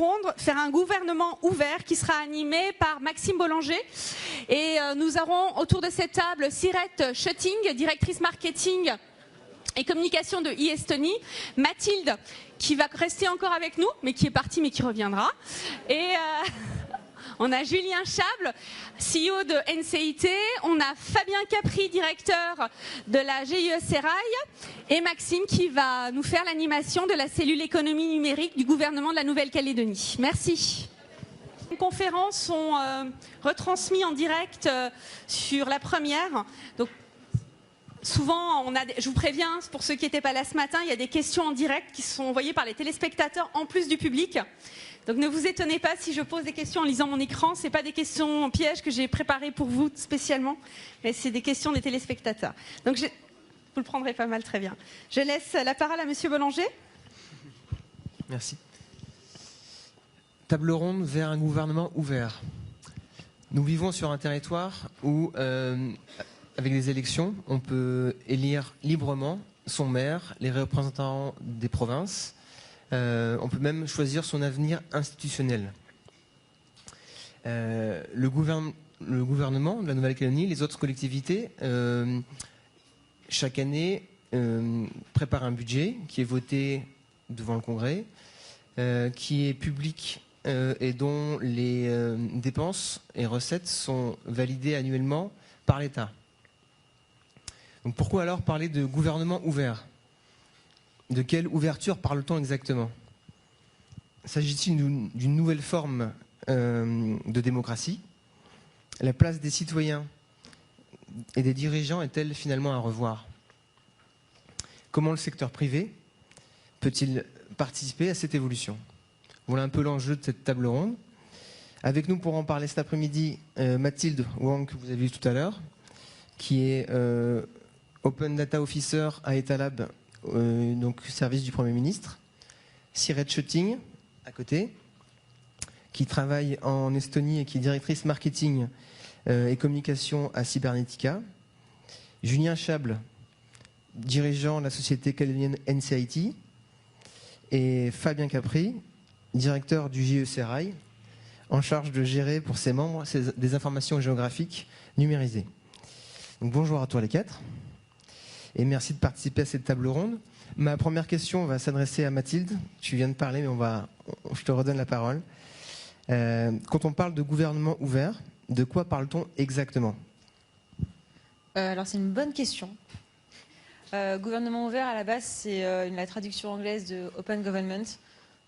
ronde, faire un gouvernement ouvert qui sera animé par Maxime Bollanger. Et nous aurons autour de cette table Sirette Schutting, directrice marketing et communication de e-Estonie, Mathilde, qui va rester encore avec nous, mais qui est partie, mais qui reviendra. Et on a Julien Chable, CEO de NCIT, on a Fabien Capri, directeur de la GIE Serail, et Maxime qui va nous faire l'animation de la cellule économie numérique du gouvernement de la Nouvelle-Calédonie. Merci. Les conférences sont retransmises en direct sur la première. Donc, souvent, je vous préviens, pour ceux qui n'étaient pas là ce matin, il y a des questions en direct qui sont envoyées par les téléspectateurs en plus du public. Donc ne vous étonnez pas si je pose des questions en lisant mon écran. Ce n'est pas des questions pièges que j'ai préparées pour vous spécialement, mais c'est des questions des téléspectateurs. Donc vous le prendrez pas mal, très bien. Je laisse la parole à Monsieur Bollanger. Merci. Table ronde vers un gouvernement ouvert. Nous vivons sur un territoire où, avec des élections, on peut élire librement son maire, les représentants des provinces. On peut même choisir son avenir institutionnel. Le gouvernement de la Nouvelle-Calédonie, les autres collectivités, chaque année, préparent un budget qui est voté devant le Congrès, qui est public et dont les dépenses et recettes sont validées annuellement par l'État. Donc pourquoi alors parler de gouvernement ouvert ? De quelle ouverture parle-t-on exactement? S'agit-il d'une nouvelle forme de démocratie? La place des citoyens et des dirigeants est-elle finalement à revoir? Comment le secteur privé peut-il participer à cette évolution? Voilà un peu l'enjeu de cette table ronde. Avec nous pour en parler cet après-midi, Mathilde Wang, que vous avez vu tout à l'heure, qui est Open Data Officer à Etalab, donc service du Premier ministre. Sirette Schutting, à côté, qui travaille en Estonie et qui est directrice marketing et communication à Cybernetica. Julien Chable, dirigeant de la société calédonienne NCIT. Et Fabien Capri, directeur du GIE Serail, en charge de gérer pour ses membres des informations géographiques numérisées. Donc bonjour à tous les quatre. Et merci de participer à cette table ronde. Ma première question va s'adresser à Mathilde. Tu viens de parler, mais je te redonne la parole. Quand on parle de gouvernement ouvert, de quoi parle-t-on exactement? Alors c'est une bonne question. Gouvernement ouvert, à la base, c'est la traduction anglaise de Open Government.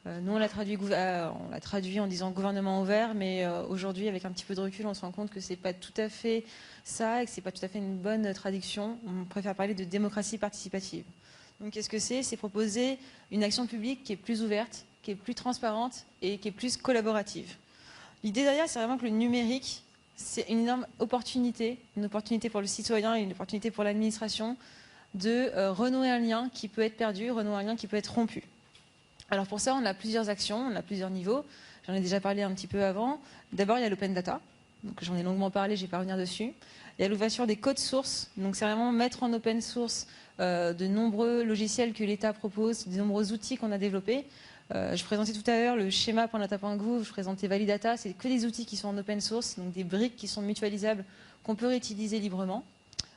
Nous, on l'a traduit en disant gouvernement ouvert, mais aujourd'hui, avec un petit peu de recul, on se rend compte que c'est pas tout à fait ça et que c'est pas tout à fait une bonne traduction. On préfère parler de démocratie participative. Donc, qu'est-ce que c'est? C'est proposer une action publique qui est plus ouverte, qui est plus transparente et qui est plus collaborative. L'idée derrière, c'est vraiment que le numérique, c'est une énorme opportunité, une opportunité pour le citoyen et une opportunité pour l'administration de renouer un lien qui peut être perdu, renouer un lien qui peut être rompu. Alors pour ça, on a plusieurs actions, on a plusieurs niveaux. J'en ai déjà parlé un petit peu avant. D'abord, il y a l'open data. Donc j'en ai longuement parlé, je ne vais pas revenir dessus. Il y a l'ouverture des codes sources. Donc c'est vraiment mettre en open source de nombreux logiciels que l'État propose, de nombreux outils qu'on a développés. Je présentais tout à l'heure le schéma.data.gouv, je présentais Validata. C'est que des outils qui sont en open source, donc des briques qui sont mutualisables, qu'on peut réutiliser librement.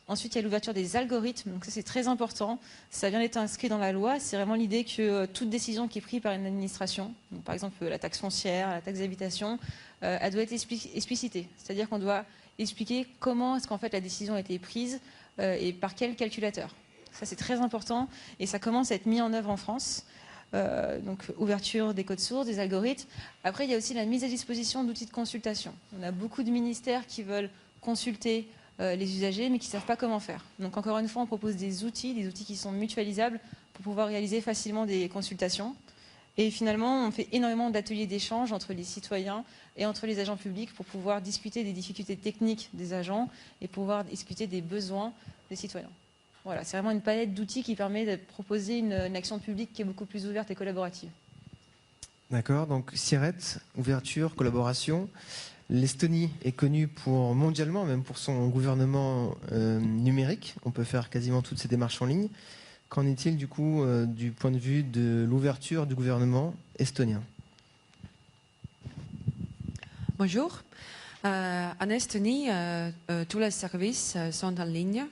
Ensuite, il y a l'ouverture des algorithmes, donc ça c'est très important. Ça vient d'être inscrit dans la loi. C'est vraiment l'idée que toute décision qui est prise par une administration, donc par exemple la taxe foncière, la taxe d'habitation, elle doit être explicitée. C'est-à-dire qu'on doit expliquer comment est-ce qu'en fait la décision a été prise et par quel calculateur. Ça c'est très important et ça commence à être mis en œuvre en France. Donc ouverture des codes sources, des algorithmes. Après, il y a aussi la mise à disposition d'outils de consultation. On a beaucoup de ministères qui veulent consulter les usagers, mais qui ne savent pas comment faire. Donc encore une fois, on propose des outils qui sont mutualisables pour pouvoir réaliser facilement des consultations. Et finalement, on fait énormément d'ateliers d'échange entre les citoyens et entre les agents publics pour pouvoir discuter des difficultés techniques des agents et pouvoir discuter des besoins des citoyens. Voilà, c'est vraiment une palette d'outils qui permet de proposer une action publique qui est beaucoup plus ouverte et collaborative. D'accord, donc Sirette, ouverture, collaboration. L'Estonie est connue mondialement, même pour son gouvernement numérique. On peut faire quasiment toutes ces démarches en ligne. Qu'en est-il du coup du point de vue de l'ouverture du gouvernement estonien? Bonjour. En Estonie, tous les services sont en ligne,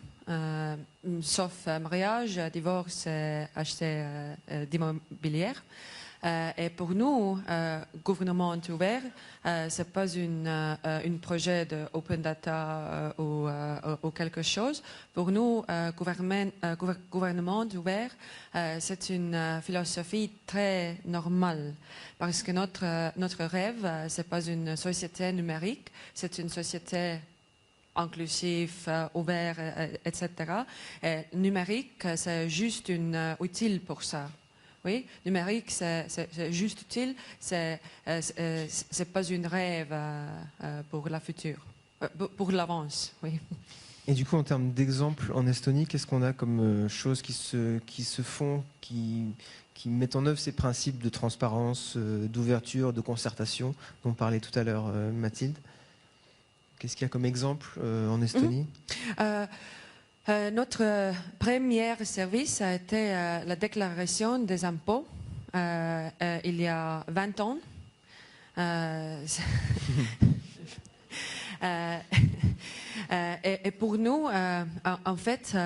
sauf mariage, divorce, achat d'immobilier. Et pour nous, gouvernement ouvert, ce n'est pas un projet de open data ou quelque chose. Pour nous, gouvernement ouvert, c'est une philosophie très normale. Parce que notre rêve, ce n'est pas une société numérique, c'est une société inclusif, ouvert, etc. Et numérique, c'est juste un outil pour ça. Oui, numérique, c'est juste utile, c'est pas un rêve pour la future, pour l'avance, oui. Et du coup, en termes d'exemples en Estonie, qu'est-ce qu'on a comme choses qui se font, qui mettent en œuvre ces principes de transparence, d'ouverture, de concertation dont parlait tout à l'heure Mathilde? Qu'est-ce qu'il y a comme exemple en Estonie? Notre premier service a été la déclaration des impôts il y a 20 ans. Et pour nous, en fait,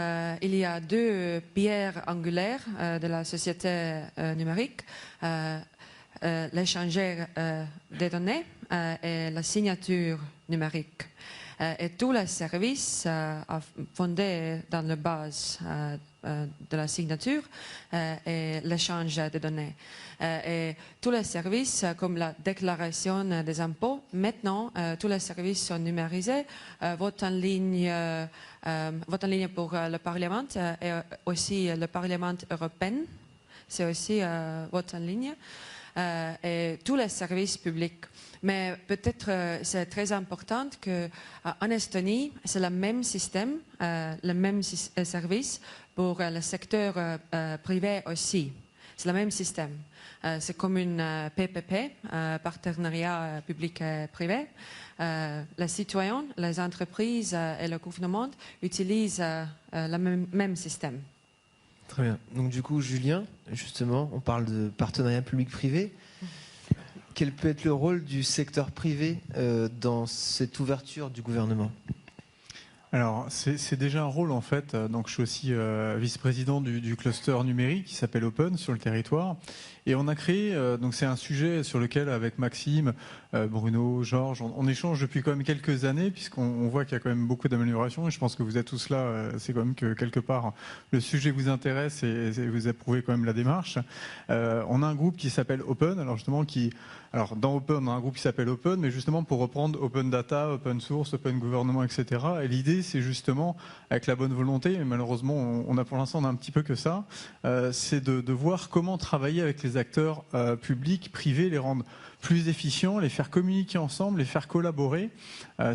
il y a deux pierres angulaires de la société numérique, l'échangeur des données et la signature numérique. Et tous les services fondés dans la base de la signature et l'échange de données. Et tous les services, comme la déclaration des impôts, maintenant, tous les services sont numérisés. Vote en ligne pour le Parlement et aussi le Parlement européen, c'est aussi vote en ligne. Et tous les services publics. Mais peut-être c'est très important qu'en Estonie, c'est le même système, le même service pour le secteur privé aussi. C'est le même système. C'est comme une PPP, partenariat public et privé. Les citoyens, les entreprises et le gouvernement utilisent le même système. Très bien. Donc du coup, Julien, justement, on parle de partenariat public-privé. Quel peut être le rôle du secteur privé dans cette ouverture du gouvernement? Alors, c'est déjà un rôle, en fait. Donc, je suis aussi vice-président du cluster numérique qui s'appelle Open sur le territoire. Et on a créé, donc c'est un sujet sur lequel, avec Maxime, Bruno, Georges, on échange depuis quand même quelques années, puisqu'on voit qu'il y a quand même beaucoup d'améliorations. Et je pense que vous êtes tous là, c'est quand même que quelque part, le sujet vous intéresse et vous approuvez quand même la démarche. On a un groupe qui s'appelle Open, alors justement, alors dans Open, on a un groupe qui s'appelle Open, mais justement pour reprendre Open Data, Open Source, Open Gouvernement, etc. Et l'idée, c'est justement, avec la bonne volonté, et malheureusement, pour l'instant, on a un petit peu que ça, c'est de voir comment travailler avec les acteurs publics, privés, les rendre plus efficients, les faire communiquer ensemble, les faire collaborer.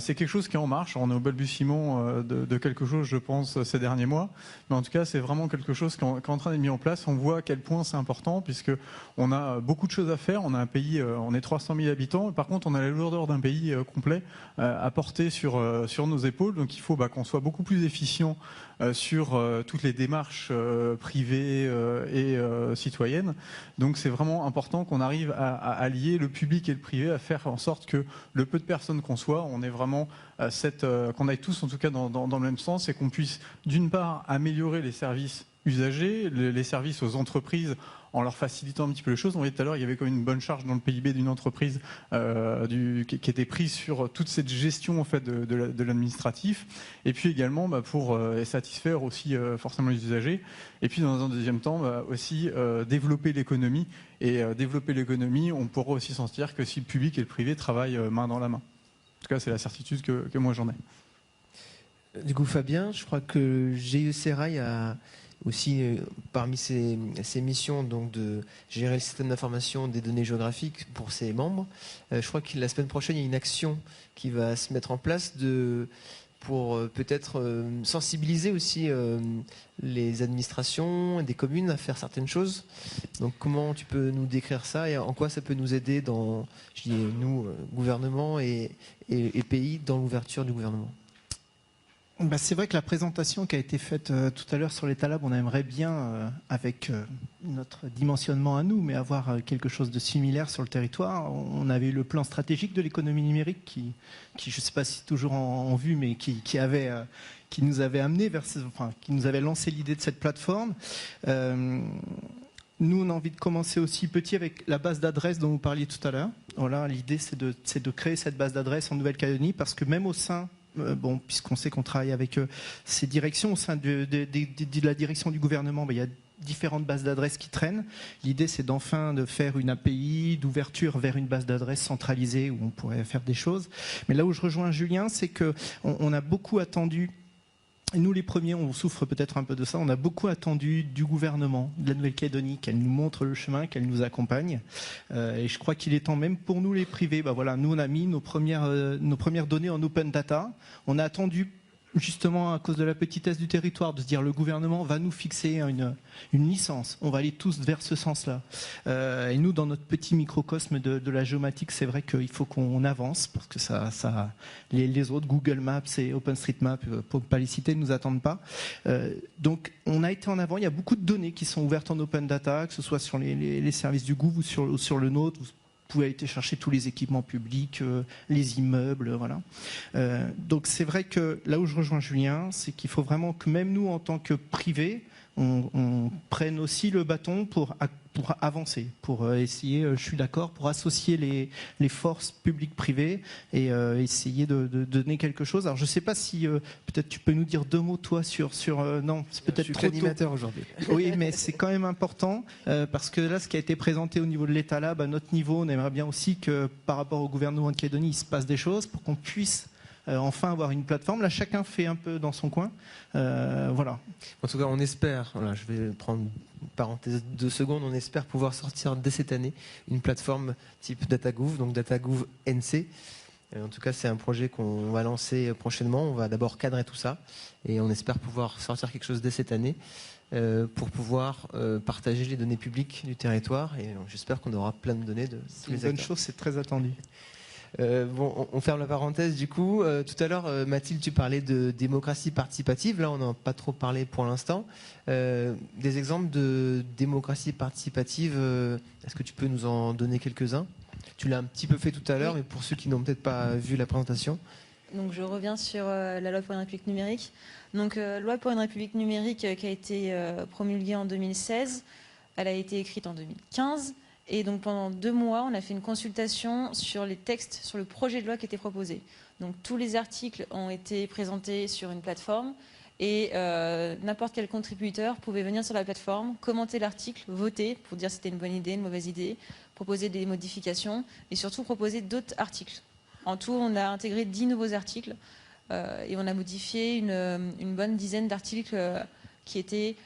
C'est quelque chose qui est en marche. On est au balbutiement de quelque chose, je pense, ces derniers mois. Mais en tout cas, c'est vraiment quelque chose qui est en train d'être mis en place. On voit à quel point c'est important, puisqu'on a beaucoup de choses à faire. On a un pays, on est 300 000 habitants. Par contre, on a la lourdeur d'un pays complet à porter sur nos épaules. Donc, il faut qu'on soit beaucoup plus efficient sur toutes les démarches privées et citoyennes. Donc c'est vraiment important qu'on arrive à allier le public et le privé, à faire en sorte que le peu de personnes qu'on soit, on ait vraiment qu'on aille tous en tout cas dans le même sens et qu'on puisse d'une part améliorer les services usagers, les services aux entreprises en leur facilitant un petit peu les choses. On voyait tout à l'heure, il y avait quand même une bonne charge dans le PIB d'une entreprise qui était prise sur toute cette gestion en fait de l'administratif. Et puis également pour satisfaire aussi forcément les usagers. Et puis dans un deuxième temps aussi développer l'économie. Et développer l'économie, on pourra aussi s'en sortir que si le public et le privé travaillent main dans la main. En tout cas, c'est la certitude que moi j'en ai. Du coup, Fabien, je crois que GIE Rail a aussi, parmi ses missions, donc de gérer le système d'information des données géographiques pour ses membres. Je crois que la semaine prochaine, il y a une action qui va se mettre en place pour peut-être sensibiliser aussi les administrations et des communes à faire certaines choses. Donc comment tu peux nous décrire ça et en quoi ça peut nous aider dans, je dis nous, gouvernement et pays, dans l'ouverture du gouvernement? C'est vrai que la présentation qui a été faite tout à l'heure sur l'État Lab, on aimerait bien, avec notre dimensionnement à nous, mais avoir quelque chose de similaire sur le territoire. On avait eu le plan stratégique de l'économie numérique qui je ne sais pas si c'est toujours en vue, mais qui nous avait amené qui nous avait lancé l'idée de cette plateforme. Nous, on a envie de commencer aussi petit avec la base d'adresses dont vous parliez tout à l'heure. Voilà, l'idée, c'est de créer cette base d'adresses en Nouvelle-Calédonie, parce que même au sein puisqu'on sait qu'on travaille avec ces directions, au sein de la direction du gouvernement, il y a différentes bases d'adresses qui traînent. L'idée, c'est de faire une API d'ouverture vers une base d'adresses centralisée où on pourrait faire des choses. Mais là où je rejoins Julien, c'est qu'on a beaucoup attendu. Nous, les premiers, on souffre peut-être un peu de ça. On a beaucoup attendu du gouvernement de la Nouvelle-Calédonie qu'elle nous montre le chemin, qu'elle nous accompagne. Et je crois qu'il est temps, même pour nous les privés, nous, on a mis nos premières données en open data. On a attendu, justement, à cause de la petitesse du territoire, de se dire le gouvernement va nous fixer une licence. On va aller tous vers ce sens-là. Et nous, dans notre petit microcosme de la géomatique, c'est vrai qu'il faut qu'on avance, parce que les autres, Google Maps et OpenStreetMap, pour ne pas les citer, ne nous attendent pas. Donc, on a été en avant. Il y a beaucoup de données qui sont ouvertes en open data, que ce soit sur les services du Google ou sur le nôtre. Vous pouvez aller chercher tous les équipements publics, les immeubles, voilà. Donc c'est vrai que là où je rejoins Julien, c'est qu'il faut vraiment que même nous, en tant que privés, on prenne aussi le bâton pour avancer, pour essayer, je suis d'accord, pour associer les forces publiques-privées et essayer de donner quelque chose. Alors je ne sais pas si peut-être tu peux nous dire 2 mots toi sur non, c'est peut-être je suis trop animateur aujourd'hui. Oui, mais c'est quand même important parce que là, ce qui a été présenté au niveau de l'État Lab, à notre niveau, on aimerait bien aussi que par rapport au gouvernement de Calédonie, il se passe des choses pour qu'on puisse enfin avoir une plateforme. Là, chacun fait un peu dans son coin. Voilà. En tout cas, on espère, voilà, je vais prendre une parenthèse de 2 secondes, on espère pouvoir sortir dès cette année une plateforme type DataGouv, donc DataGouv NC. En tout cas, c'est un projet qu'on va lancer prochainement. On va d'abord cadrer tout ça et on espère pouvoir sortir quelque chose dès cette année pour pouvoir partager les données publiques du territoire. Et j'espère qu'on aura plein de données de tous les acteurs. C'est une bonne chose, c'est très attendu. On ferme la parenthèse du coup. Tout à l'heure, Mathilde, tu parlais de démocratie participative. Là, on n'en a pas trop parlé pour l'instant. Des exemples de démocratie participative, est-ce que tu peux nous en donner quelques-uns? Tu l'as un petit peu fait tout à l'heure, mais pour ceux qui n'ont peut-être pas vu la présentation. Donc je reviens sur la loi pour une république numérique. Donc loi pour une république numérique qui a été promulguée en 2016. Elle a été écrite en 2015. Et donc pendant 2 mois, on a fait une consultation sur les textes, sur le projet de loi qui était proposé. Donc tous les articles ont été présentés sur une plateforme et n'importe quel contributeur pouvait venir sur la plateforme, commenter l'article, voter pour dire si c'était une bonne idée, une mauvaise idée, proposer des modifications et surtout proposer d'autres articles. En tout, on a intégré 10 nouveaux articles et on a modifié une bonne dizaine d'articles qui étaient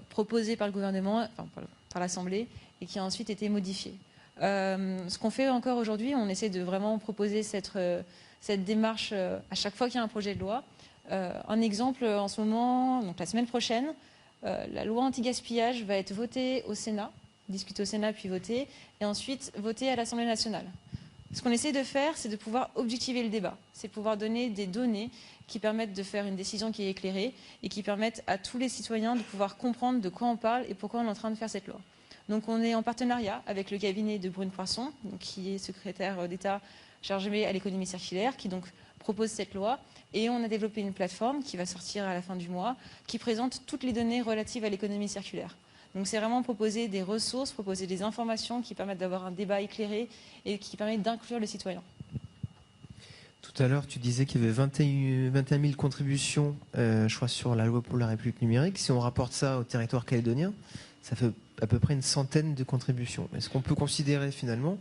proposés par le gouvernement, enfin, par l'Assemblée, et qui a ensuite été modifié. Ce qu'on fait encore aujourd'hui, on essaie de vraiment proposer cette démarche à chaque fois qu'il y a un projet de loi. Un exemple, en ce moment, donc la semaine prochaine, la loi anti-gaspillage va être votée au Sénat, discutée au Sénat puis votée, et ensuite votée à l'Assemblée nationale. Ce qu'on essaie de faire, c'est de pouvoir objectiver le débat, c'est pouvoir donner des données qui permettent de faire une décision qui est éclairée et qui permettent à tous les citoyens de pouvoir comprendre de quoi on parle et pourquoi on est en train de faire cette loi. Donc on est en partenariat avec le cabinet de Brune Poisson, donc, qui est secrétaire d'État chargé à l'économie circulaire, qui donc propose cette loi. Et on a développé une plateforme qui va sortir à la fin du mois, qui présente toutes les données relatives à l'économie circulaire. Donc c'est vraiment proposer des ressources, proposer des informations qui permettent d'avoir un débat éclairé et qui permettent d'inclure le citoyen. Tout à l'heure, tu disais qu'il y avait 21 000 contributions, je crois, sur la loi pour la République numérique. Si on rapporte ça au territoire calédonien, ça fait à peu près une centaine de contributions. Est-ce qu'on peut considérer finalement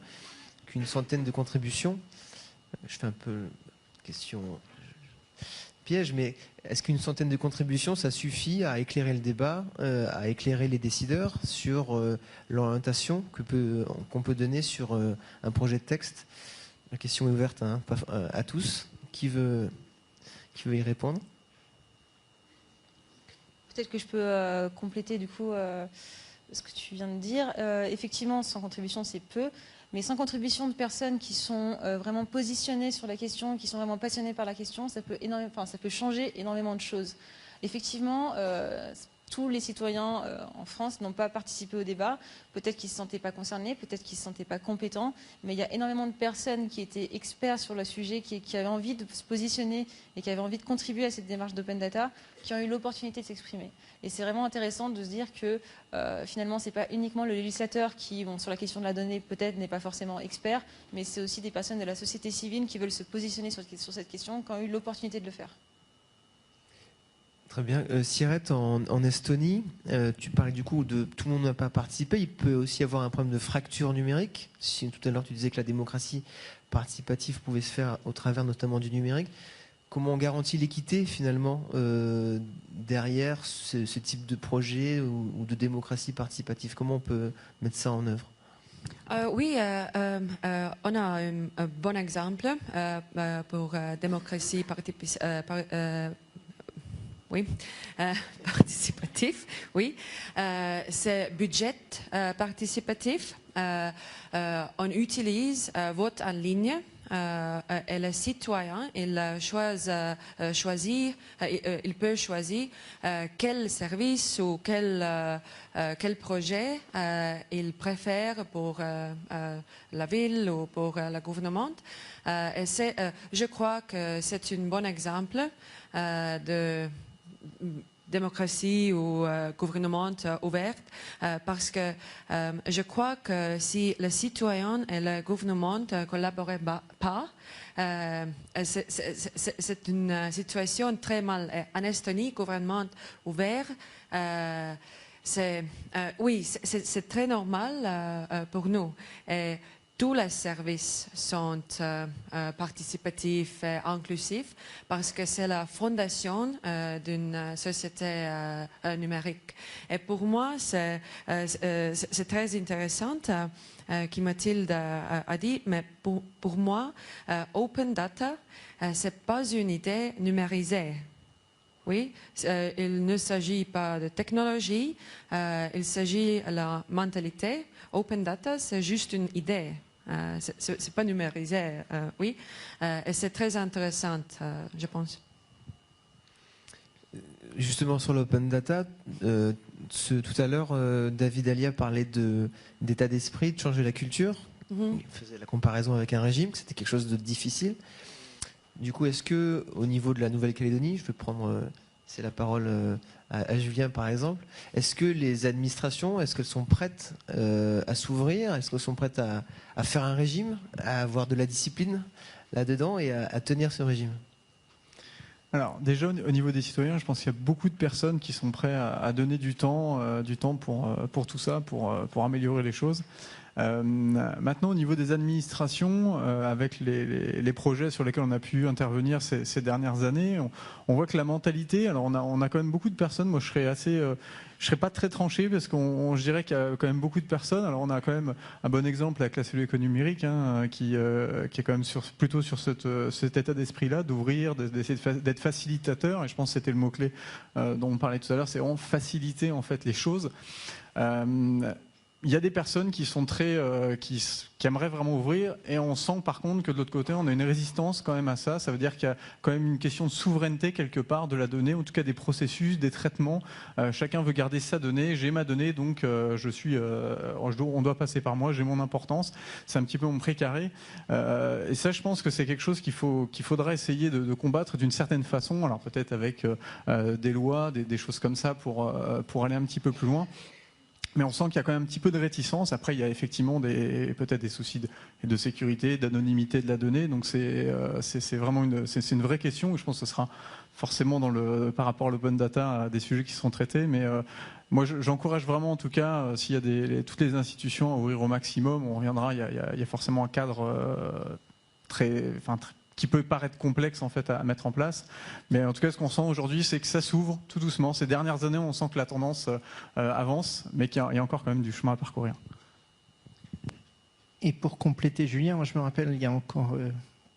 qu'une centaine de contributions, je fais un peu question piège, mais est-ce qu'une centaine de contributions, ça suffit à éclairer le débat, à éclairer les décideurs sur l'orientation qu'on peut donner sur un projet de texte? La question est ouverte à tous. Qui veut y répondre? Peut-être que je peux compléter du coup ce que tu viens de dire. Effectivement, sans contribution, c'est peu. Mais sans contribution de personnes qui sont vraiment positionnées sur la question, qui sont vraiment passionnées par la question, ça peut changer énormément de choses. Effectivement, tous les citoyens en France n'ont pas participé au débat. Peut-être qu'ils ne se sentaient pas concernés, peut-être qu'ils ne se sentaient pas compétents, mais il y a énormément de personnes qui étaient experts sur le sujet, qui avaient envie de se positionner et qui avaient envie de contribuer à cette démarche d'open data, qui ont eu l'opportunité de s'exprimer. Et c'est vraiment intéressant de se dire que finalement, ce n'est pas uniquement le législateur qui, sur la question de la donnée, peut-être n'est pas forcément expert, mais c'est aussi des personnes de la société civile qui veulent se positionner sur cette question, qui ont eu l'opportunité de le faire. Très bien. Siret, en Estonie, tu parlais du coup de tout le monde n'a pas participé. Il peut aussi y avoir un problème de fracture numérique. Si tout à l'heure tu disais que la démocratie participative pouvait se faire au travers notamment du numérique, comment on garantit l'équité finalement derrière ce type de projet ou de démocratie participative? Comment on peut mettre ça en œuvre? Oui, on a un bon exemple pour démocratie participatif, oui. C'est budget participatif. On utilise vote en ligne et le citoyen il peut choisir quel service ou quel projet il préfère pour la ville ou pour le gouvernement. Et je crois que c'est un bon exemple de démocratie ou gouvernement ouvert parce que je crois que si les citoyens et le gouvernement ne collaborent pas, c'est une situation très mal. En Estonie, gouvernement ouvert, c'est très normal pour nous. Et tous les services sont participatifs et inclusifs parce que c'est la fondation d'une société numérique. Et pour moi, c'est très intéressant qui Mathilde a dit, mais pour moi, Open Data, ce n'est pas une idée numérisée. Oui, il ne s'agit pas de technologie, il s'agit de la mentalité. Open Data, c'est juste une idée. C'est pas numérisé, oui. Et c'est très intéressant, je pense. Justement sur l'open data, tout à l'heure, David Alia parlait d'état d'esprit, de changer la culture. Il faisait la comparaison avec un régime, que c'était quelque chose de difficile. Du coup, est-ce que au niveau de la Nouvelle-Calédonie, je peux prendre la parole à Julien par exemple, est-ce que les administrations, est-ce qu'elles sont prêtes à s'ouvrir, est-ce qu'elles sont prêtes à faire un régime, à avoir de la discipline là-dedans et à tenir ce régime? Alors déjà au niveau des citoyens, je pense qu'il y a beaucoup de personnes qui sont prêtes à donner du temps pour tout ça, pour améliorer les choses. Maintenant, au niveau des administrations, avec les projets sur lesquels on a pu intervenir ces dernières années, on voit que la mentalité, alors on a quand même beaucoup de personnes. Moi, je serais pas très tranché parce je dirais qu'il y a quand même beaucoup de personnes. Alors, on a quand même un bon exemple avec la cellule économie numérique, qui est quand même plutôt sur cet état d'esprit-là, d'ouvrir, d'essayer d'être facilitateur. Et je pense que c'était le mot-clé dont on parlait tout à l'heure, c'est vraiment faciliter en fait les choses. Il y a des personnes qui sont qui aimeraient vraiment ouvrir, et on sent par contre que de l'autre côté on a une résistance quand même à ça. Ça veut dire qu'il y a quand même une question de souveraineté quelque part de la donnée, en tout cas des processus, des traitements. Chacun veut garder sa donnée. J'ai ma donnée, donc on doit passer par moi. J'ai mon importance. C'est un petit peu mon précaré. Et ça, je pense que c'est quelque chose qu'il faudra essayer de combattre d'une certaine façon. Alors peut-être avec des lois, des choses comme ça pour aller un petit peu plus loin. Mais on sent qu'il y a quand même un petit peu de réticence. Après, il y a effectivement peut-être des soucis de sécurité, d'anonymité de la donnée. Donc c'est vraiment une vraie question. Et je pense que ce sera forcément par rapport à l'open data des sujets qui seront traités. Mais moi, j'encourage vraiment, en tout cas, s'il y a toutes les institutions à ouvrir au maximum, on reviendra. Il y a forcément un cadre qui peut paraître complexe en fait à mettre en place, mais en tout cas ce qu'on sent aujourd'hui c'est que ça s'ouvre tout doucement. Ces dernières années on sent que la tendance avance, mais qu'il y a encore quand même du chemin à parcourir. Et pour compléter Julien, moi je me rappelle il y a encore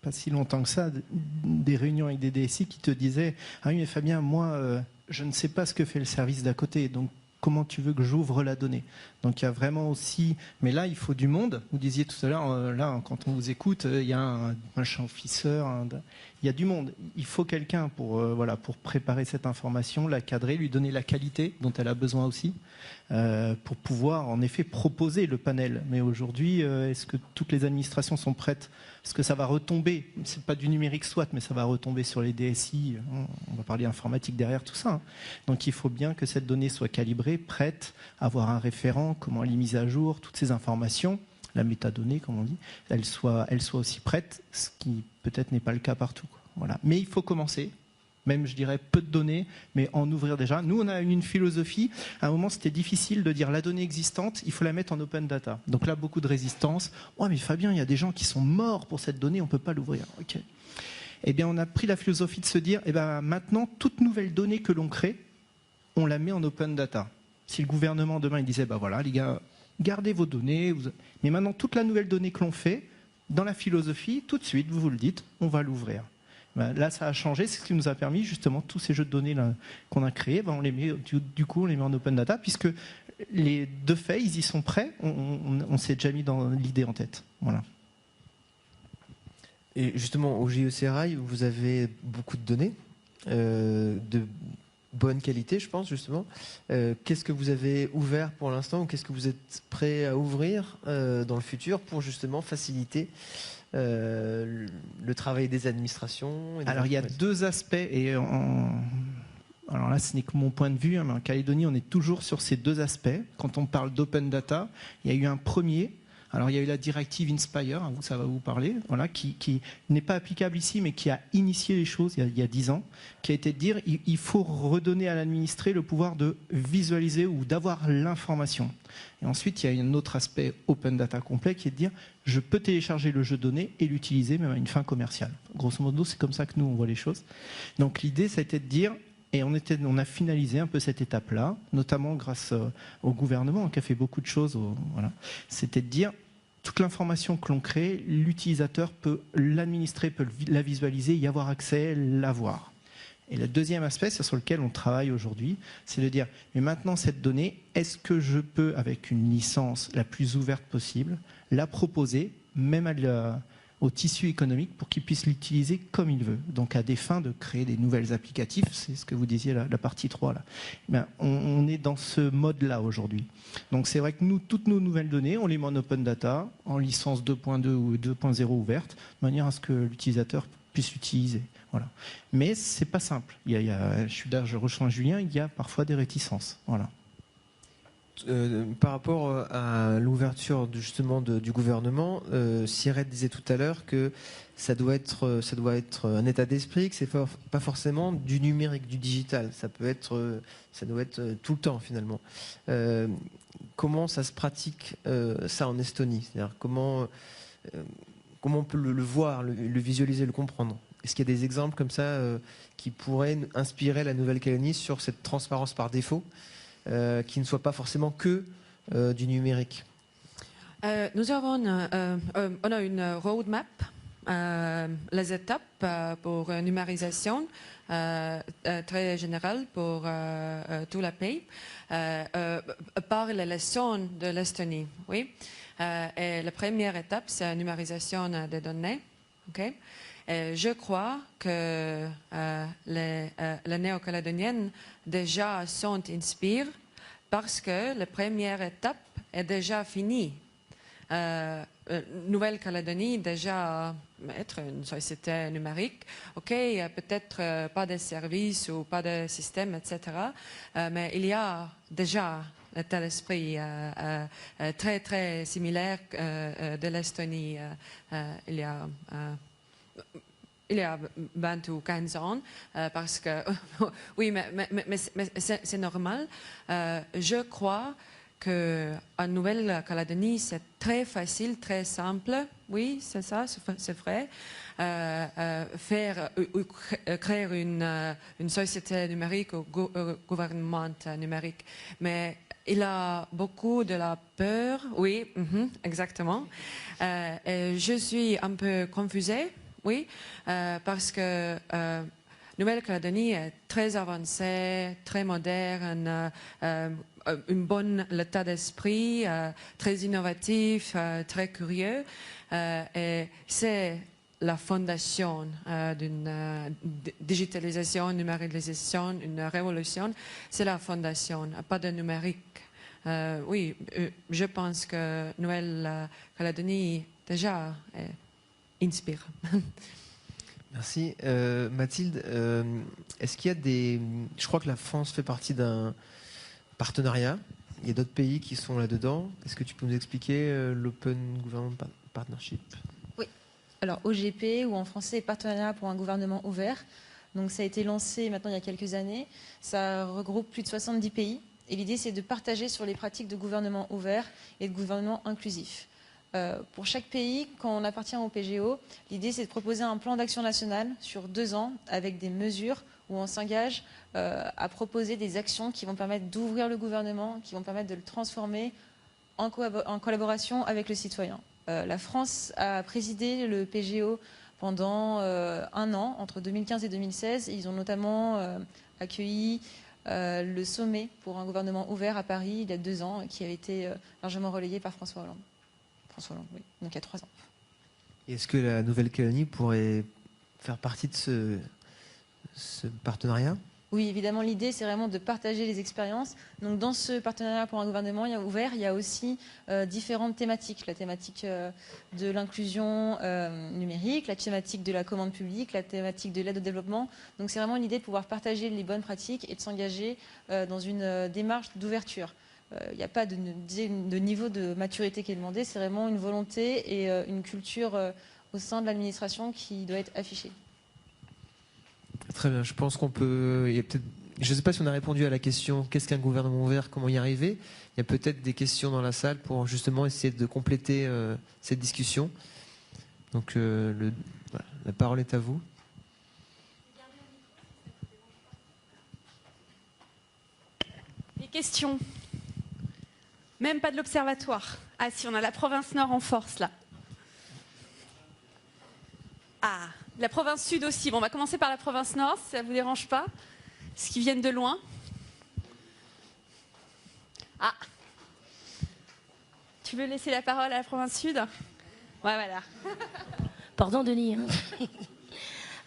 pas si longtemps que ça des réunions avec des DSI qui te disaient ah oui mais Fabien, moi je ne sais pas ce que fait le service d'à côté, donc comment tu veux que j'ouvre la donnée. Donc il y a vraiment aussi, mais là il faut du monde. Vous disiez tout à l'heure, là quand on vous écoute, il y a un champ officer, il y a du monde. Il faut quelqu'un pour pour préparer cette information, la cadrer, lui donner la qualité dont elle a besoin aussi, pour pouvoir en effet proposer le panel. Mais aujourd'hui, est-ce que toutes les administrations sont prêtes? Est-ce que ça va retomber? C'est pas du numérique soit, mais ça va retomber sur les DSI. On va parler informatique derrière tout ça. Donc il faut bien que cette donnée soit calibrée, prête, avoir un référent, comment elle est mise à jour, toutes ces informations, la métadonnée comme on dit, elle soit aussi prête, ce qui peut-être n'est pas le cas partout. Voilà. Mais il faut commencer. Même, je dirais, peu de données, mais en ouvrir déjà. Nous, on a une philosophie. À un moment, c'était difficile de dire la donnée existante, il faut la mettre en open data. Donc là, beaucoup de résistance. « Ouais, mais Fabien, il y a des gens qui sont morts pour cette donnée, on ne peut pas l'ouvrir. » Ok. Eh bien, on a pris la philosophie de se dire, maintenant, toute nouvelle donnée que l'on crée, on la met en open data. Si le gouvernement, demain, il disait, voilà, les gars, gardez vos données. Mais maintenant, toute la nouvelle donnée que l'on fait, dans la philosophie, tout de suite, vous le dites, on va l'ouvrir. Là, ça a changé, c'est ce qui nous a permis justement tous ces jeux de données qu'on a créés, on les met on les met en open data, puisque les deux faits, ils y sont prêts, on s'est déjà mis dans l'idée en tête. Voilà. Et justement, au JECRI, vous avez beaucoup de données, de bonne qualité, je pense, justement. Qu'est-ce que vous avez ouvert pour l'instant, ou qu'est-ce que vous êtes prêt à ouvrir dans le futur pour justement faciliter le travail des administrations? Alors il y a deux aspects, et alors là ce n'est que mon point de vue, mais en Calédonie on est toujours sur ces deux aspects. Quand on parle d'open data, il y a eu un premier. Alors il y a eu la directive Inspire, ça va vous parler, voilà, qui n'est pas applicable ici, mais qui a initié les choses il y a 10 ans, qui a été de dire il faut redonner à l'administré le pouvoir de visualiser ou d'avoir l'information. Et ensuite, il y a un autre aspect open data complet qui est de dire je peux télécharger le jeu de données et l'utiliser même à une fin commerciale. Grosso modo, c'est comme ça que nous on voit les choses. Donc l'idée, ça a été de dire, et on a finalisé un peu cette étape-là, notamment grâce au gouvernement qui a fait beaucoup de choses. Voilà. C'était de dire, toute l'information que l'on crée, l'utilisateur peut l'administrer, peut la visualiser, y avoir accès, la voir. Et le deuxième aspect, c'est sur lequel on travaille aujourd'hui, c'est de dire, mais maintenant cette donnée, est-ce que je peux, avec une licence la plus ouverte possible, la proposer, même au tissu économique, pour qu'il puisse l'utiliser comme il veut. Donc à des fins de créer des nouvelles applicatifs, c'est ce que vous disiez, la partie 3. Là. On est dans ce mode-là aujourd'hui. Donc c'est vrai que nous, toutes nos nouvelles données, on les met en open data, en licence 2.2 ou 2.0 ouverte, de manière à ce que l'utilisateur puisse l'utiliser. Voilà. Mais c'est pas simple. Je rejoins Julien, il y a parfois des réticences. Voilà. Par rapport à l'ouverture justement du gouvernement, Sirette disait tout à l'heure que ça doit être un état d'esprit, que c'est pas forcément du numérique, du digital. Ça doit être tout le temps finalement. Comment ça se pratique ça en Estonie? C'est-à-dire comment on peut le voir, le visualiser, le comprendre? Est-ce qu'il y a des exemples comme ça qui pourraient inspirer la Nouvelle-Calédonie sur cette transparence par défaut? Qui ne soit pas forcément que du numérique. Nous avons on a une roadmap, les étapes pour numérisation très générale pour tout le pays, par les leçons de l'Estonie. Oui. Et la première étape, c'est la numérisation des données. Okay. Je crois que les néo-calédoniennes déjà sont inspirées parce que la première étape est déjà finie. Nouvelle-Calédonie déjà être une société numérique, ok, peut-être pas de services ou pas de système, etc. Mais il y a déjà un tel esprit très très similaire de l'Estonie. Il y a 20 ou 15 ans, parce que, oui, mais c'est normal. Je crois qu'en Nouvelle-Calédonie, c'est très facile, très simple. Oui, c'est ça, c'est vrai. Créer une société numérique ou gouvernement numérique. Mais il a beaucoup de la peur. Oui, exactement. Et je suis un peu confusée. Oui, parce que Nouvelle-Calédonie est très avancée, très moderne, un bon état d'esprit, très innovatif, très curieux. Et c'est la fondation d'une digitalisation, numérisation, une révolution. C'est la fondation, pas de numérique. Oui, je pense que Nouvelle-Calédonie déjà inspire. Merci. Mathilde, est-ce qu'il y a des... Je crois que la France fait partie d'un partenariat. Il y a d'autres pays qui sont là-dedans. Est-ce que tu peux nous expliquer l'Open Government Partnership? Oui. Alors, OGP, ou en français, Partenariat pour un gouvernement ouvert. Donc, ça a été lancé maintenant il y a quelques années. Ça regroupe plus de 70 pays. Et l'idée, c'est de partager sur les pratiques de gouvernement ouvert et de gouvernement inclusif. Pour chaque pays, quand on appartient au PGO, l'idée c'est de proposer un plan d'action national sur 2 ans avec des mesures où on s'engage à proposer des actions qui vont permettre d'ouvrir le gouvernement, qui vont permettre de le transformer en collaboration avec le citoyen. La France a présidé le PGO pendant 1 an, entre 2015 et 2016. Ils ont notamment accueilli le sommet pour un gouvernement ouvert à Paris il y a 2 ans, qui a été largement relayé par François Hollande. Oui, donc il y a 3 ans. Est-ce que la Nouvelle-Calédonie pourrait faire partie de ce partenariat? Oui, évidemment, l'idée, c'est vraiment de partager les expériences. Donc, dans ce partenariat pour un gouvernement ouvert, il y a aussi différentes thématiques. La thématique de l'inclusion numérique, la thématique de la commande publique, la thématique de l'aide au développement. Donc, c'est vraiment l'idée de pouvoir partager les bonnes pratiques et de s'engager dans une démarche d'ouverture. Il n'y a pas de niveau de maturité qui est demandé, c'est vraiment une volonté et une culture au sein de l'administration qui doit être affichée. Très bien, je pense qu'on peut... Il y a peut-être... Je ne sais pas si on a répondu à la question « Qu'est-ce qu'un gouvernement ouvert? Comment y arriver ?» Il y a peut-être des questions dans la salle pour justement essayer de compléter cette discussion. Donc voilà, la parole est à vous. Les questions? Même pas de l'observatoire. Ah si, on a la province Nord en force là. Ah, la province Sud aussi. Bon, on va commencer par la province Nord, si ça ne vous dérange pas. Parce qu'ils viennent de loin. Ah. Tu veux laisser la parole à la province Sud? Ouais, voilà. Pardon, Denis.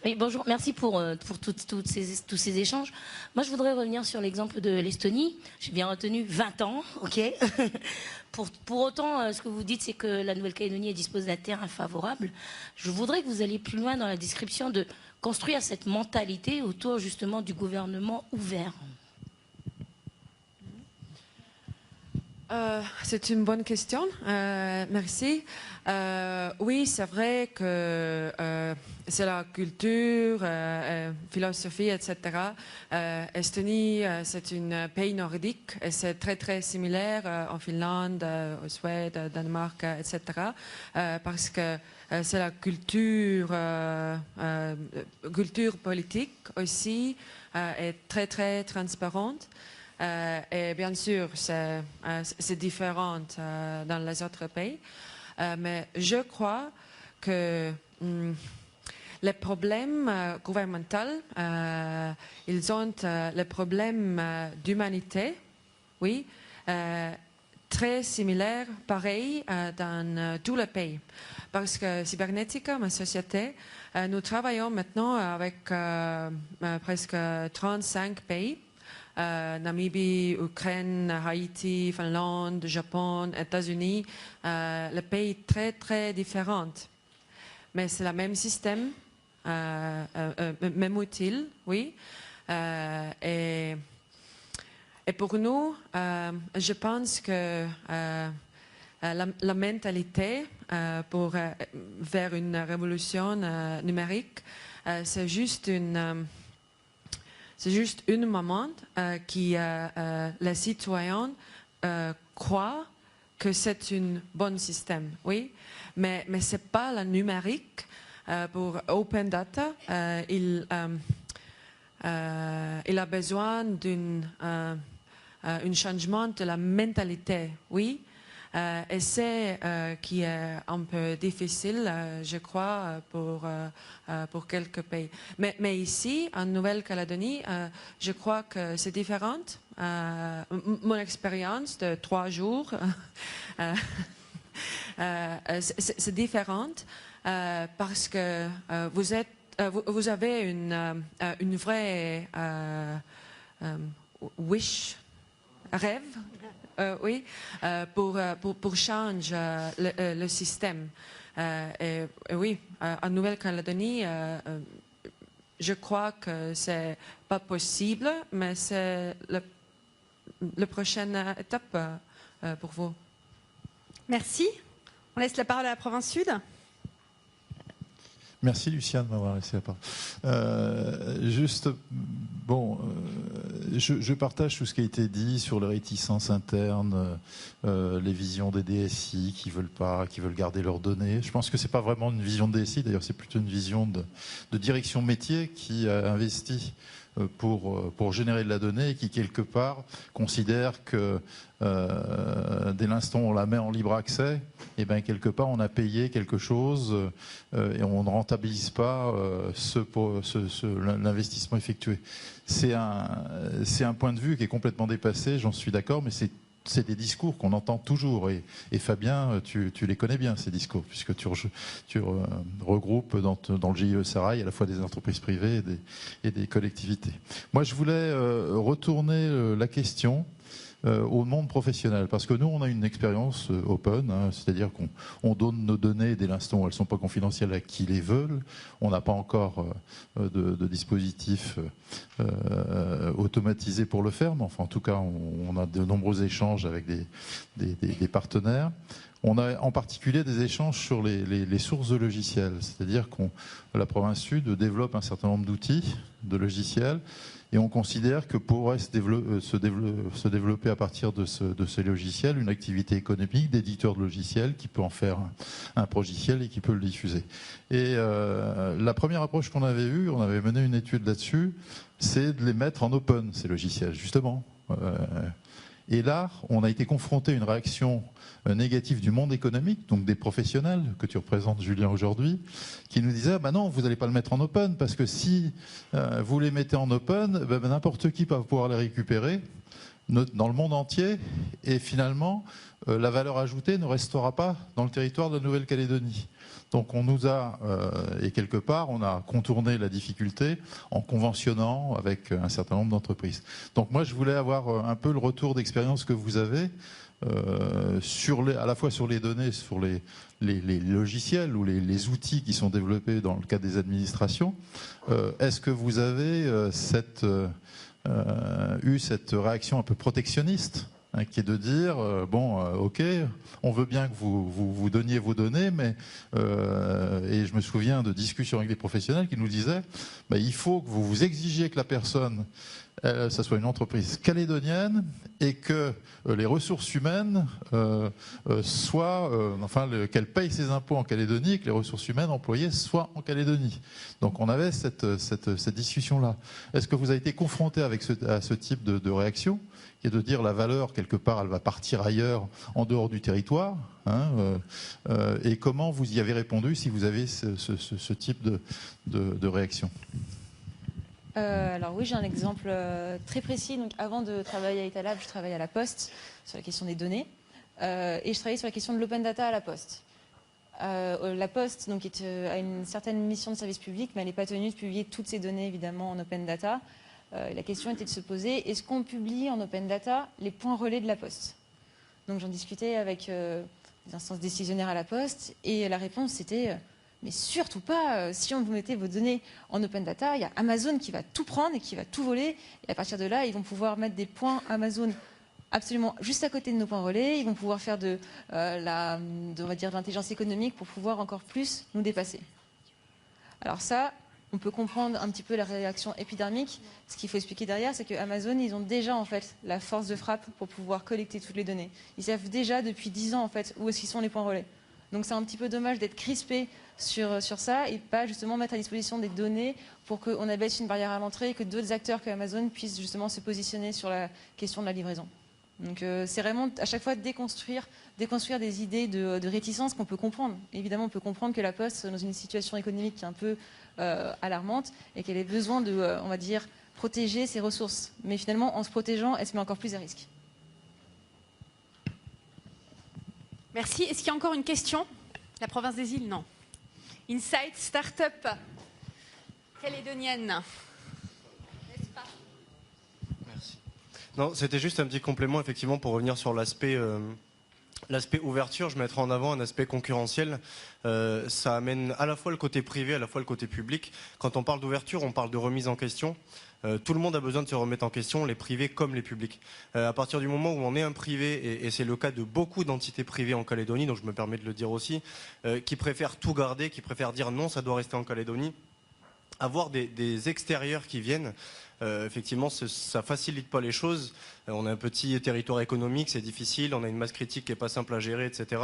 Oui, bonjour, merci pour tous ces échanges. Moi, je voudrais revenir sur l'exemple de l'Estonie. J'ai bien retenu 20 ans, ok. Pour autant, ce que vous dites, c'est que la Nouvelle-Calédonie dispose d'un terrain favorable. Je voudrais que vous alliez plus loin dans la description de construire cette mentalité autour justement du gouvernement ouvert. C'est une bonne question, merci. Oui, c'est vrai que c'est la culture, philosophie, etc. Estonie, c'est un pays nordique et c'est très très similaire en Finlande, au Suède, Danemark, etc. Parce que c'est la culture politique aussi est très très transparente. Et bien sûr, c'est différent dans les autres pays. Mais je crois que les problèmes gouvernementaux, ils ont les problèmes d'humanité, oui, très similaires, pareils dans tous les pays. Parce que Cybernetica, ma société, nous travaillons maintenant avec presque 35 pays. Namibie, Ukraine, Haïti, Finlande, Japon, États-Unis, les pays très très différents. Mais c'est le même système, même outil, oui. Et pour nous, je pense que la mentalité vers une révolution numérique, c'est juste un moment qui les citoyens croient que c'est un bon système, oui, mais ce n'est pas le numérique. Pour Open Data, il a besoin d'un changement de la mentalité, oui. Et c'est qui est un peu difficile, je crois, pour quelques pays. Mais ici, en Nouvelle-Calédonie, je crois que c'est différent. Mon expérience de 3 jours, c'est différent parce que vous avez une vraie rêve, oui, pour changer le système. Et oui, en Nouvelle-Calédonie, je crois que c'est pas possible, mais c'est la prochaine étape pour vous. Merci. On laisse la parole à la province Sud. Merci Luciane de m'avoir laissé la parole. Je partage tout ce qui a été dit sur les réticences internes, les visions des DSI qui veulent garder leurs données. Je pense que c'est pas vraiment une vision de DSI, d'ailleurs c'est plutôt une vision de direction métier qui a investi pour générer de la donnée et qui quelque part considère que dès l'instant où on la met en libre accès, et bien quelque part on a payé quelque chose et on ne rentabilise pas l'investissement effectué. C'est un point de vue qui est complètement dépassé, j'en suis d'accord, mais c'est des discours qu'on entend toujours. Et Fabien, tu les connais bien, ces discours, puisque tu regroupes dans le GIE Serail à la fois des entreprises privées et des collectivités. Moi, je voulais retourner la question au monde professionnel, parce que nous, on a une expérience open, hein, c'est-à-dire qu'on donne nos données dès l'instant où elles ne sont pas confidentielles à qui les veulent. On n'a pas encore de dispositif automatisé pour le faire, mais enfin, en tout cas, on a de nombreux échanges avec des partenaires. On a en particulier des échanges sur les sources de logiciels, c'est-à-dire que la province Sud développe un certain nombre d'outils, de logiciels, et on considère que pourrait se développer à partir de ces logiciels une activité économique d'éditeur de logiciels qui peut en faire un progiciel et qui peut le diffuser. Et la première approche qu'on avait eue, on avait mené une étude là-dessus, c'est de les mettre en open, ces logiciels, justement. Et là, on a été confronté à une réaction négative du monde économique, donc des professionnels que tu représentes, Julien, aujourd'hui, qui nous disaient bah non, vous n'allez pas le mettre en open, parce que si vous les mettez en open, n'importe qui va pouvoir les récupérer dans le monde entier, et finalement, la valeur ajoutée ne restera pas dans le territoire de la Nouvelle-Calédonie. Donc on nous a, et quelque part, on a contourné la difficulté en conventionnant avec un certain nombre d'entreprises. Donc moi, je voulais avoir un peu le retour d'expérience que vous avez, à la fois sur les données, sur les logiciels ou les outils qui sont développés dans le cadre des administrations. Est-ce que vous avez eu cette réaction un peu protectionniste, hein, qui est de dire ok, on veut bien que vous donniez vos données, mais et je me souviens de discussions avec des professionnels qui nous disaient il faut que vous vous exigiez que la personne, ça soit une entreprise calédonienne, et que les ressources humaines qu'elle paye ses impôts en Calédonie, et que les ressources humaines employées soient en Calédonie. Donc on avait cette discussion-là. Est-ce que vous avez été confronté à ce type de réaction, qui est de dire la valeur, quelque part, elle va partir ailleurs, en dehors du territoire, hein, et comment vous y avez répondu, si vous avez ce type de réaction? Alors oui, j'ai un exemple très précis. Donc, avant de travailler à Italab, je travaillais à la Poste sur la question des données, et je travaillais sur la question de l'open data à la Poste. La Poste donc, a une certaine mission de service public, mais elle n'est pas tenue de publier toutes ses données évidemment en open data. La question était de se poser, est-ce qu'on publie en open data les points relais de la Poste? Donc j'en discutais avec les instances décisionnaires à la Poste, et la réponse c'était mais surtout pas, si on vous mettez vos données en open data, il y a Amazon qui va tout prendre et qui va tout voler, et à partir de là, ils vont pouvoir mettre des points Amazon absolument juste à côté de nos points relais, ils vont pouvoir faire de l'intelligence économique pour pouvoir encore plus nous dépasser. Alors ça, on peut comprendre un petit peu la réaction épidermique. Ce qu'il faut expliquer derrière, c'est que Amazon, ils ont déjà en fait la force de frappe pour pouvoir collecter toutes les données. Ils savent déjà depuis 10 ans en fait où est-ce qu'ils sont les points relais. Donc c'est un petit peu dommage d'être crispé sur ça et pas justement mettre à disposition des données pour qu'on abaisse une barrière à l'entrée et que d'autres acteurs que Amazon puissent justement se positionner sur la question de la livraison. Donc c'est vraiment à chaque fois déconstruire des idées de réticence qu'on peut comprendre. Évidemment, on peut comprendre que la Poste, dans une situation économique qui est un peu alarmante, et qu'elle ait besoin de, on va dire, protéger ses ressources. Mais finalement, en se protégeant, elle se met encore plus à risque. Merci. Est-ce qu'il y a encore une question? La province des îles, non. Insight Startup calédonienne. N'est-ce pas? Merci. Non, c'était juste un petit complément, effectivement, pour revenir sur l'aspect ouverture. Je mettrai en avant un aspect concurrentiel. Ça amène à la fois le côté privé, à la fois le côté public. Quand on parle d'ouverture, on parle de remise en question. Tout le monde a besoin de se remettre en question, les privés comme les publics. À partir du moment où on est un privé, et c'est le cas de beaucoup d'entités privées en Calédonie, donc je me permets de le dire aussi, qui préfèrent tout garder, qui préfèrent dire non, ça doit rester en Calédonie, avoir des extérieurs qui viennent, effectivement, ça facilite pas les choses. On a un petit territoire économique, c'est difficile, on a une masse critique qui est pas simple à gérer, etc.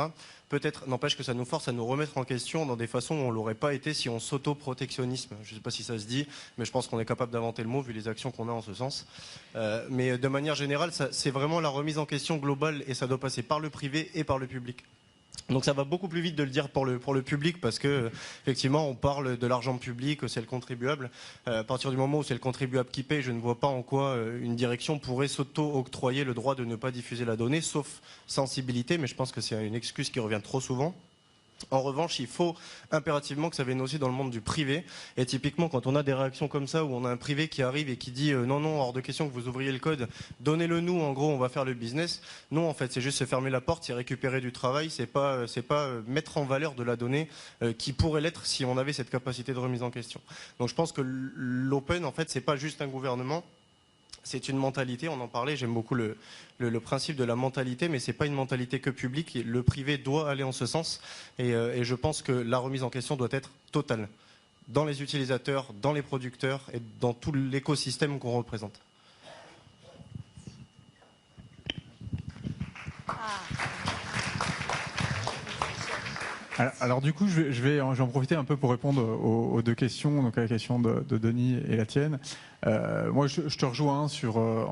Peut-être, n'empêche que ça nous force à nous remettre en question dans des façons où on l'aurait pas été si on s'auto-protectionnisme. Je sais pas si ça se dit, mais je pense qu'on est capable d'inventer le mot vu les actions qu'on a en ce sens. Mais de manière générale, c'est vraiment la remise en question globale et ça doit passer par le privé et par le public. Donc ça va beaucoup plus vite de le dire pour le public parce que effectivement on parle de l'argent public, c'est le contribuable. À partir du moment où c'est le contribuable qui paye, je ne vois pas en quoi une direction pourrait s'auto-octroyer le droit de ne pas diffuser la donnée, sauf sensibilité, mais je pense que c'est une excuse qui revient trop souvent. En revanche, il faut impérativement que ça vienne aussi dans le monde du privé. Et typiquement, quand on a des réactions comme ça, où on a un privé qui arrive et qui dit non, non, hors de question que vous ouvriez le code, donnez-le nous, en gros, on va faire le business. Non, en fait, c'est juste se fermer la porte, c'est récupérer du travail, c'est pas mettre en valeur de la donnée qui pourrait l'être si on avait cette capacité de remise en question. Donc je pense que l'open, en fait, c'est pas juste un gouvernement. C'est une mentalité, on en parlait, j'aime beaucoup le principe de la mentalité, mais ce n'est pas une mentalité que publique, le privé doit aller en ce sens, et je pense que la remise en question doit être totale, dans les utilisateurs, dans les producteurs, et dans tout l'écosystème qu'on représente. Alors du coup, je vais en profiter un peu pour répondre aux deux questions, donc à la question de Denis et la tienne. Moi, je te rejoins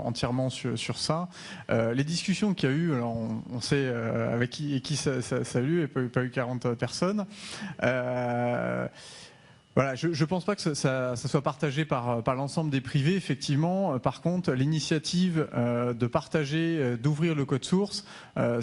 entièrement sur ça. Les discussions qu'il y a eu, alors on sait avec qui ça a eu, il n'y a pas eu 40 personnes. Voilà, je ne pense pas que ça soit partagé par l'ensemble des privés, effectivement. Par contre, l'initiative de partager, d'ouvrir le code source,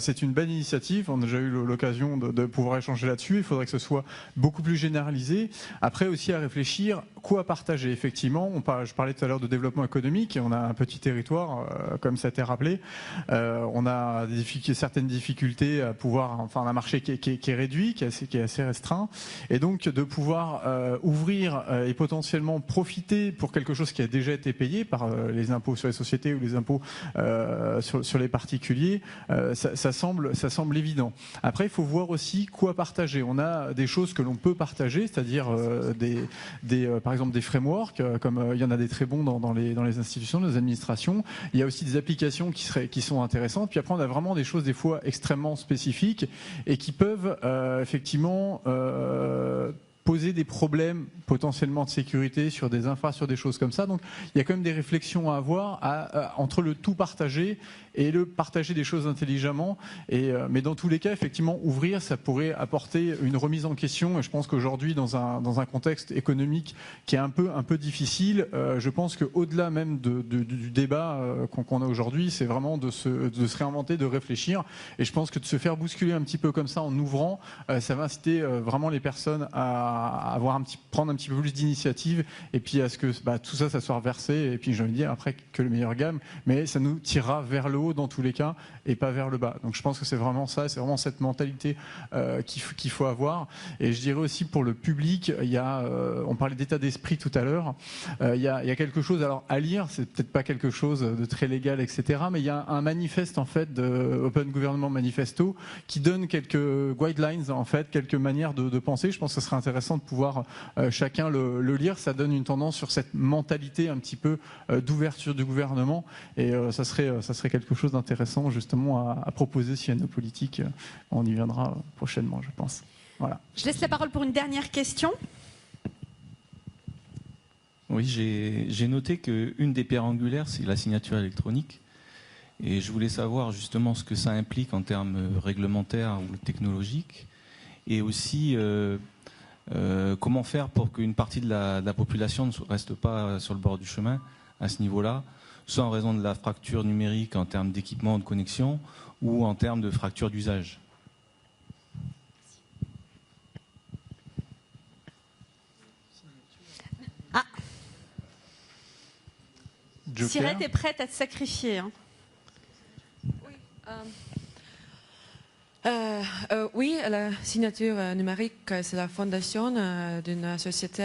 c'est une bonne initiative. On a déjà eu l'occasion de pouvoir échanger là-dessus. Il faudrait que ce soit beaucoup plus généralisé. Après, aussi à réfléchir, quoi partager, effectivement. Je parlais tout à l'heure de développement économique, et on a un petit territoire, comme ça a été rappelé. On a certaines difficultés à pouvoir, enfin, un marché qui est réduit, qui est assez restreint. Et donc, de pouvoir ouvrir et potentiellement profiter pour quelque chose qui a déjà été payé par les impôts sur les sociétés ou les impôts sur les particuliers, ça semble évident. Après, il faut voir aussi quoi partager. On a des choses que l'on peut partager, c'est-à-dire par exemple des frameworks, comme il y en a des très bons dans les institutions, dans les administrations. Il y a aussi des applications qui sont intéressantes. Puis après, on a vraiment des choses des fois extrêmement spécifiques et qui peuvent effectivement poser des problèmes potentiellement de sécurité sur des infras, sur des choses comme ça. Donc il y a quand même des réflexions à avoir entre le tout partager et le partager des choses intelligemment. Mais dans tous les cas, effectivement, ouvrir, ça pourrait apporter une remise en question. Et je pense qu'aujourd'hui, dans un contexte économique qui est un peu difficile, je pense qu'au-delà même du débat qu'on a aujourd'hui, c'est vraiment de se réinventer, de réfléchir. Et je pense que de se faire bousculer un petit peu comme ça en ouvrant, ça va inciter vraiment les personnes à prendre un petit peu plus d'initiative, et puis à ce que tout ça soit reversé, et puis j'ai envie de dire après que le meilleur gagne, mais ça nous tirera vers le haut dans tous les cas et pas vers le bas. Donc je pense que c'est vraiment ça, c'est vraiment cette mentalité qu'il faut avoir. Et je dirais aussi pour le public, on parlait d'état d'esprit tout à l'heure, il y a quelque chose alors à lire, c'est peut-être pas quelque chose de très légal, etc., mais il y a un manifeste en fait de Open Government Manifesto qui donne quelques guidelines, en fait, quelques manières de penser. Je pense que ce serait intéressant de pouvoir chacun le lire. Ça donne une tendance sur cette mentalité un petit peu d'ouverture du gouvernement, et ça serait quelque chose d'intéressant justement à proposer s'il y a nos politiques. On y viendra prochainement, je pense. Voilà. Je laisse la parole pour une dernière question. Oui, j'ai noté qu'une des pierres angulaires, c'est la signature électronique. Et je voulais savoir justement ce que ça implique en termes réglementaires ou technologiques, et aussi comment faire pour qu'une partie de la population ne reste pas sur le bord du chemin à ce niveau-là, soit en raison de la fracture numérique en termes d'équipement, de connexion, ou en termes de fracture d'usage. Ah. Joker. Sirette est prête à te sacrifier. Hein. Oui, la signature numérique, c'est la fondation d'une société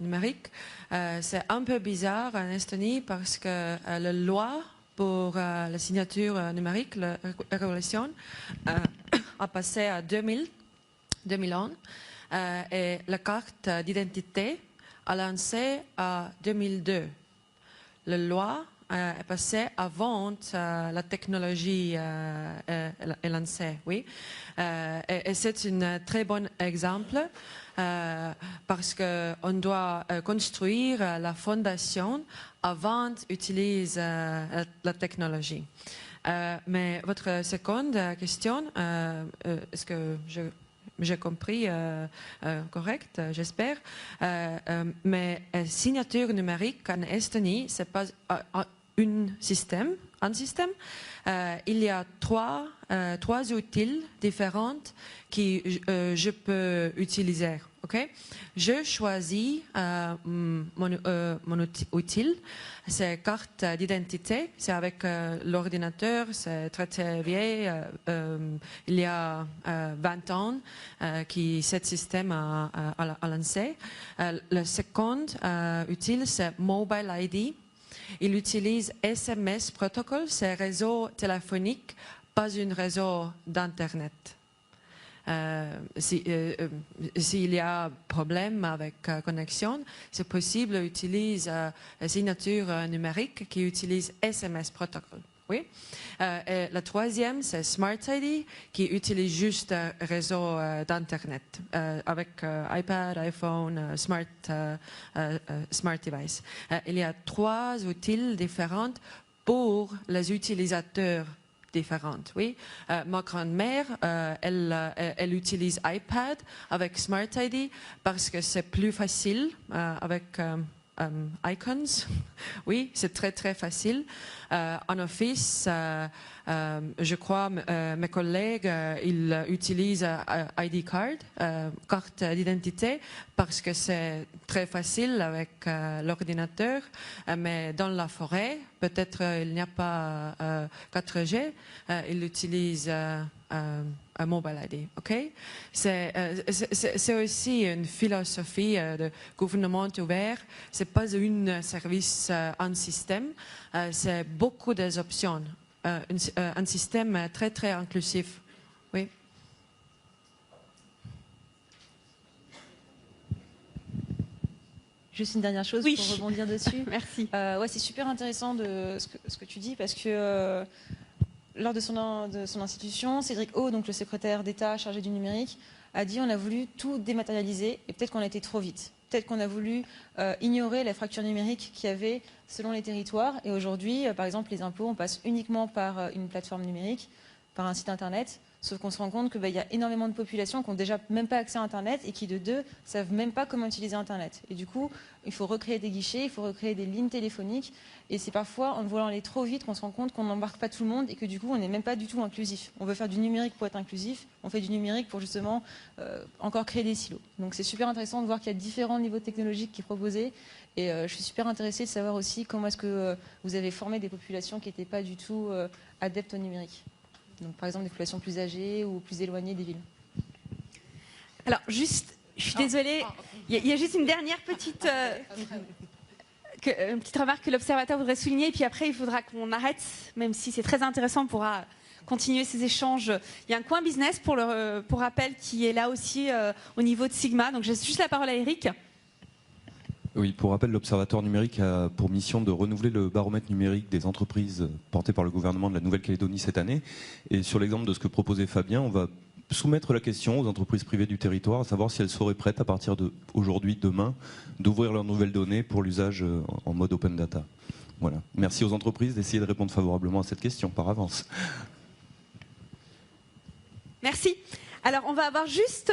numérique. C'est un peu bizarre en Estonie parce que la loi pour la signature numérique, la régulation, a passé à 2001 et la carte d'identité a lancé en 2002. La loi est passée avant la technologie est lancée, oui. Et c'est un très bon exemple parce qu'on doit construire la fondation avant d'utiliser la technologie. Mais votre seconde question, est-ce que j'ai compris correct, j'espère. Mais signature numérique en Estonie, c'est pas un système. Il y a trois outils différents que je peux utiliser. Okay? Je choisis mon outil, c'est carte d'identité, c'est avec l'ordinateur, c'est très vieil. Il y a 20 ans que ce système a lancé. Le second outil, c'est Mobile ID. Il utilise SMS protocol, c'est un réseau téléphonique, pas un réseau d'Internet. S'il y a problème avec connexion, c'est possible d'utiliser la signature numérique qui utilise SMS protocol. Oui. Et la troisième, c'est Smart ID, qui utilise juste un réseau d'Internet avec iPad, iPhone, Smart Device. Il y a trois outils différents pour les utilisateurs différents. Oui. Ma grand-mère, elle utilise iPad avec Smart ID parce que c'est plus facile avec icons. Oui, c'est très facile. En office, je crois mes collègues ils utilisent ID card, carte d'identité, parce que c'est très facile avec l'ordinateur. Mais dans la forêt, peut-être il n'y a pas 4G, ils utilisent un mobile ID, ok? C'est aussi une philosophie de gouvernement ouvert. C'est pas un service, un système. C'est beaucoup des options. Un système très inclusif. Oui. Juste une dernière chose pour rebondir dessus. Merci. Ouais, c'est super intéressant ce que tu dis parce que lors de son institution, Cédric O, donc le secrétaire d'État chargé du numérique, a dit on a voulu tout dématérialiser et peut-être qu'on a été trop vite. Peut-être qu'on a voulu ignorer la fracture numérique qu'il y avait selon les territoires. Et aujourd'hui, par exemple, les impôts, on passe uniquement par une plateforme numérique, par un site internet. Sauf qu'on se rend compte qu'il y a énormément de populations qui n'ont déjà même pas accès à Internet et qui, de deux, ne savent même pas comment utiliser Internet. Et du coup, il faut recréer des guichets, il faut recréer des lignes téléphoniques. Et c'est parfois, en voulant aller trop vite, qu'on se rend compte qu'on n'embarque pas tout le monde et que du coup, on n'est même pas du tout inclusif. On veut faire du numérique pour être inclusif, on fait du numérique pour justement encore créer des silos. Donc c'est super intéressant de voir qu'il y a différents niveaux technologiques qui sont proposés. Et je suis super intéressée de savoir aussi comment est-ce que vous avez formé des populations qui n'étaient pas du tout adeptes au numérique. Donc, par exemple, des populations plus âgées ou plus éloignées des villes. Alors, juste, je suis désolée, il y a juste une dernière petite, une petite remarque que l'observateur voudrait souligner, et puis après, il faudra qu'on arrête, même si c'est très intéressant, on pourra continuer ces échanges. Il y a un coin business, pour rappel, qui est là aussi au niveau de Sigma. Donc, j'ai juste la parole à Eric. Oui, pour rappel, l'Observatoire numérique a pour mission de renouveler le baromètre numérique des entreprises porté par le gouvernement de la Nouvelle-Calédonie cette année. Et sur l'exemple de ce que proposait Fabien, on va soumettre la question aux entreprises privées du territoire, à savoir si elles seraient prêtes à partir d'aujourd'hui, demain, d'ouvrir leurs nouvelles données pour l'usage en mode open data. Voilà. Merci aux entreprises d'essayer de répondre favorablement à cette question par avance. Merci. Alors, on va avoir juste,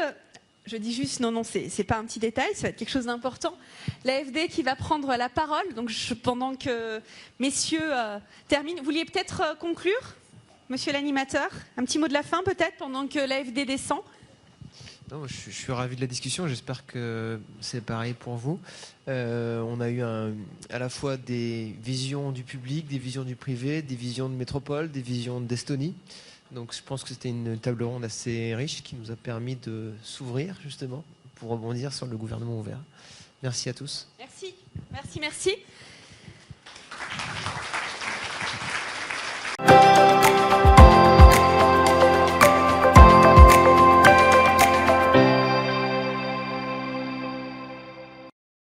je dis juste, non, c'est pas un petit détail, ça va être quelque chose d'important. L'AFD qui va prendre la parole, donc pendant que messieurs terminent, vous vouliez peut-être conclure, monsieur l'animateur, un petit mot de la fin peut-être, pendant que l'AFD descend. Non, je suis ravi de la discussion, j'espère que c'est pareil pour vous. On a eu à la fois des visions du public, des visions du privé, des visions de métropole, des visions d'Estonie. Donc je pense que c'était une table ronde assez riche qui nous a permis de s'ouvrir justement pour rebondir sur le gouvernement ouvert. Merci à tous. Merci, merci, merci.